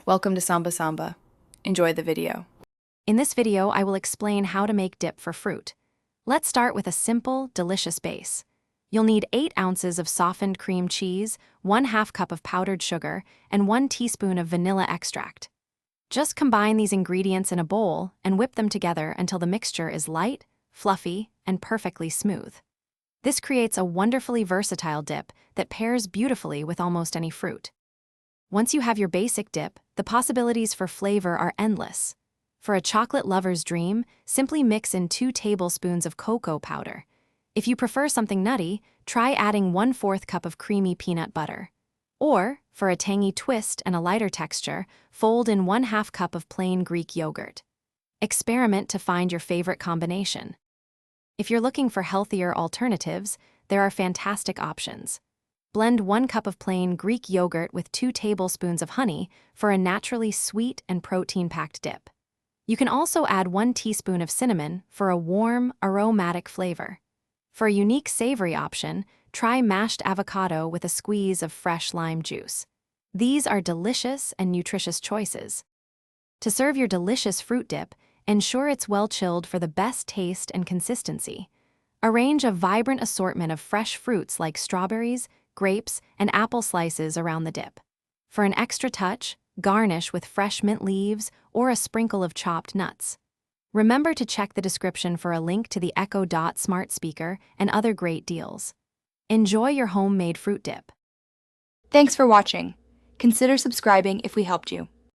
Welcome to Samba Samba. Enjoy the video. In this video, I will explain how to make dip for fruit. Let's start with a simple, delicious base. You'll need 8 ounces of softened cream cheese, 1/2 cup of powdered sugar, and 1 teaspoon of vanilla extract. Just combine these ingredients in a bowl and whip them together until the mixture is light, fluffy, and perfectly smooth. This creates a wonderfully versatile dip that pairs beautifully with almost any fruit. Once you have your basic dip, the possibilities for flavor are endless. For a chocolate lover's dream, simply mix in 2 tablespoons of cocoa powder. If you prefer something nutty, try adding 1/4 cup of creamy peanut butter. Or, for a tangy twist and a lighter texture, fold in 1/2 cup of plain Greek yogurt. Experiment to find your favorite combination. If you're looking for healthier alternatives, there are fantastic options. Blend 1 cup of plain Greek yogurt with 2 tablespoons of honey for a naturally sweet and protein-packed dip. You can also add 1 teaspoon of cinnamon for a warm, aromatic flavor. For a unique savory option, try mashed avocado with a squeeze of fresh lime juice. These are delicious and nutritious choices. To serve your delicious fruit dip, ensure it's well chilled for the best taste and consistency. Arrange a vibrant assortment of fresh fruits like strawberries, grapes, and apple slices around the dip. For an extra touch, garnish with fresh mint leaves or a sprinkle of chopped nuts. Remember to check the description for a link to the Echo Dot smart speaker and other great deals. Enjoy your homemade fruit dip. Thanks for watching. Consider subscribing if we helped you.